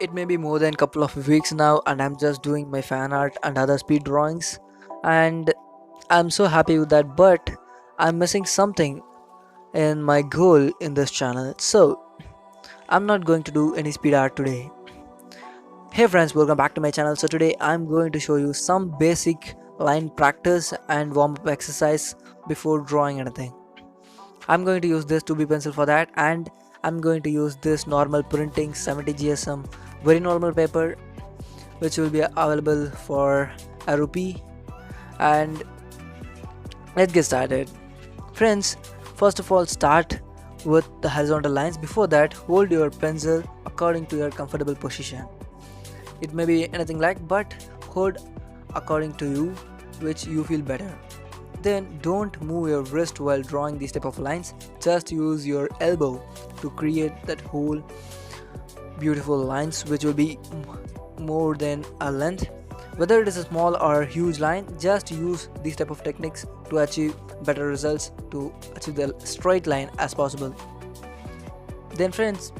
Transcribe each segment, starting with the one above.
It may be more than couple of weeks now, and I'm just doing my fan art and other speed drawings, and I'm so happy with that. But I'm missing something in my goal in this channel, so I'm not going to do any speed art today. Hey friends, welcome back to my channel. So today I'm going to show you some basic line practice and warm up exercise before drawing anything. I'm going to use this 2B pencil for that, and I'm going to use this normal printing 70 GSM very normal paper, which will be available for a rupee. And let's get started. Friends, first of all, start with the horizontal lines. Before that, hold your pencil according to your comfortable position. It may be anything like, but hold according to you, which you feel better. Then don't move your wrist while drawing these type of lines. Just use your elbow to create that whole beautiful lines, which will be more than a length. Whether it is a small or huge line, just use these type of techniques to achieve better results, to achieve the straight line as possible. Then friends,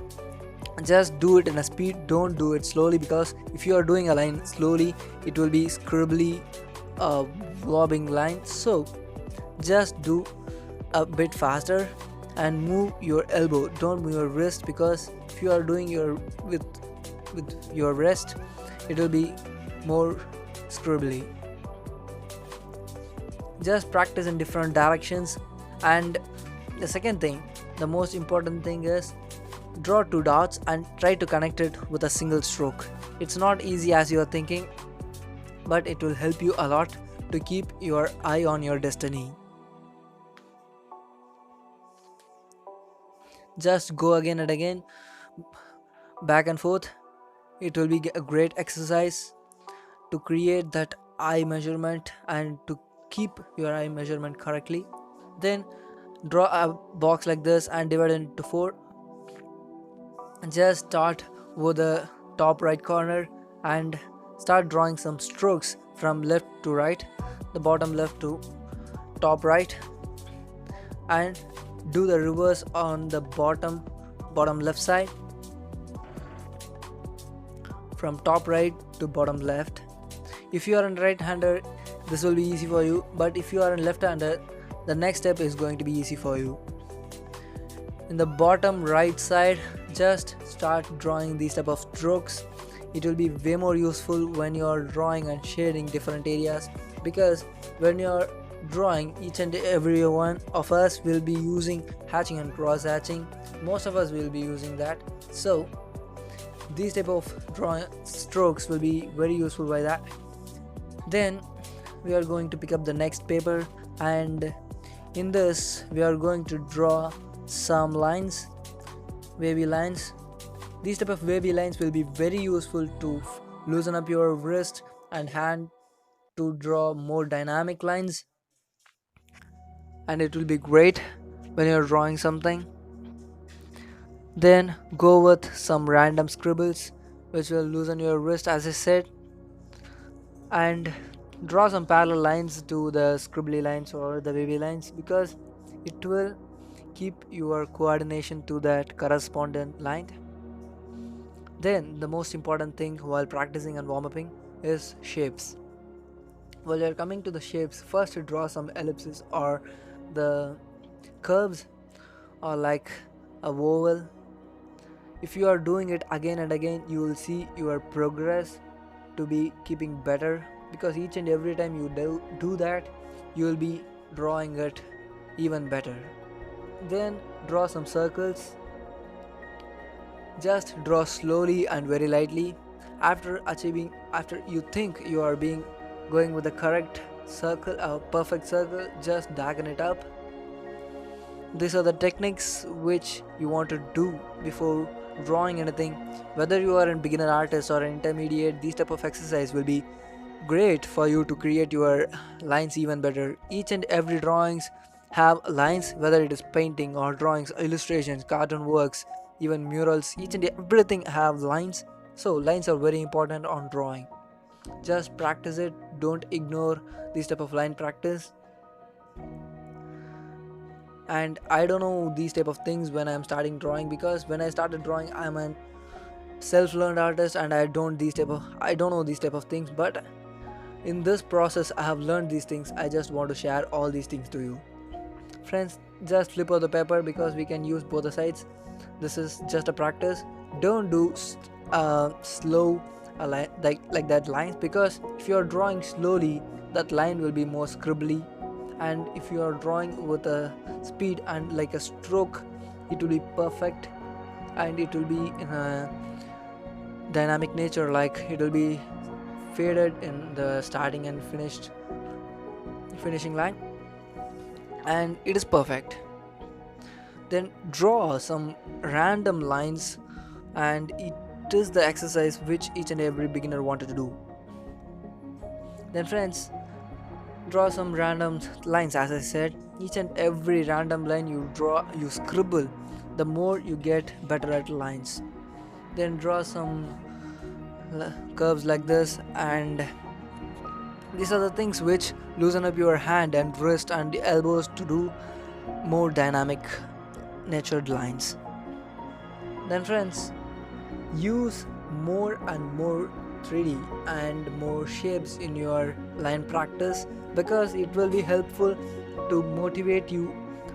just do it in a speed, don't do it slowly, because if you are doing a line slowly, it will be scribbly, wobbling line. So just do a bit faster and move your elbow, don't move your wrist, because if you are doing your with your wrist, it will be more scribbly. Just practice in different directions. And the second thing, the most important thing, is draw two dots and try to connect it with a single stroke. It's not easy as you are thinking, but it will help you a lot to keep your eye on your destiny. Just go again and again, back and forth. It will be a great exercise to create that eye measurement and to keep your eye measurement correctly. Then draw a box like this and divide it into four. Just start with the top right corner and start drawing some strokes from left to right, the bottom left to top right, and do the reverse on the bottom left side, from top right to bottom left. If you are a right-hander, this will be easy for you, but if you are a left-hander, the next step is going to be easy for you. In the bottom right side, just start drawing these type of strokes. It will be way more useful when you are drawing and shading different areas, because when you are drawing, each and every one of us will be using hatching and cross hatching. Most of us will be using that, so these type of drawing strokes will be very useful by that. Then we are going to pick up the next paper, and in this we are going to draw some lines, wavy lines. These type of wavy lines will be very useful to loosen up your wrist and hand to draw more dynamic lines, and it will be great when you're drawing something. Then go with some random scribbles, which will loosen your wrist, as I said, and draw some parallel lines to the scribbly lines or the wavy lines, because it will keep your coordination to that correspondent line. Then the most important thing while practicing and warm-upping is shapes. While you're coming to the shapes, first draw some ellipses or the curves, or like a oval. If you are doing it again and again, you will see your progress to be keeping better, because each and every time you do that, you will be drawing it even better. Then draw some circles. Just draw slowly and very lightly. After you think you are going with the correct circle, a perfect circle, just darken it up. These are the techniques which you want to do before drawing anything. Whether you are a beginner artist or an intermediate, these type of exercise will be great for you to create your lines even better. Each and every drawings have lines, whether it is painting or drawings, illustrations, cartoon works, even murals. Each and everything have lines, so lines are very important on drawing. Just practice it, don't ignore this type of line practice. And I don't know these type of things when I'm starting drawing, because when I started drawing, I'm an self-learned artist, and I don't know these type of things, but in this process I have learned these things. I just want to share all these things to you. Friends, just flip out the paper because we can use both the sides. This is just a practice. Don't do slow like that lines, because if you are drawing slowly, that line will be more scribbly, and if you are drawing with a speed and like a stroke, it will be perfect, and it will be in a dynamic nature, like it will be faded in the starting and finishing line, and it is perfect. Then draw some random lines, and it is the exercise which each and every beginner wanted to do. Then friends, draw some random lines. As I said, each and every random line you draw, you scribble, the more you get better at lines. Then draw some curves like this, and these are the things which loosen up your hand and wrist and the elbows to do more dynamic natured lines. Then friends, use more and more 3D and more shapes in your line practice, because it will be helpful to motivate you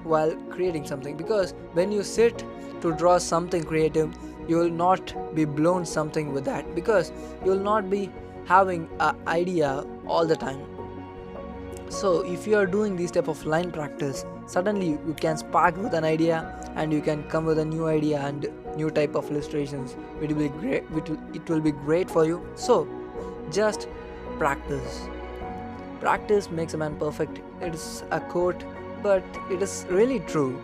while creating something. Because when you sit to draw something creative, you will not be blown something with that, because you will not be having an idea all the time. So if you are doing this type of line practice, suddenly you can spark with an idea, and you can come with a new idea and new type of illustrations. It will be great. It will be great for you. So just practice. Practice makes a man perfect. It's a quote, but it is really true.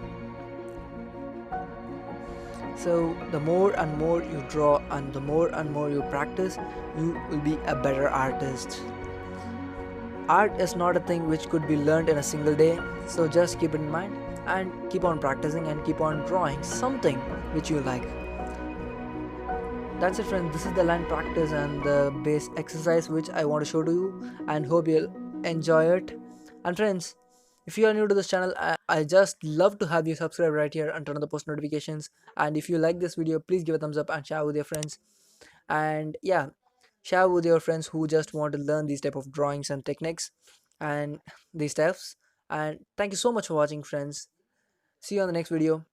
So the more and more you draw and the more and more you practice, you will be a better artist. Art is not a thing which could be learned in a single day, so just keep it in mind and keep on practicing and keep on drawing something which you like. That's it friends, this is the line practice and the base exercise which I want to show to you, and hope you'll enjoy it. And friends, if you are new to this channel, I just love to have you subscribe right here and turn on the post notifications. And if you like this video, please give a thumbs up and share with your friends. And yeah, share with your friends who just want to learn these type of drawings and techniques and these steps. And thank you so much for watching friends. See you on the next video.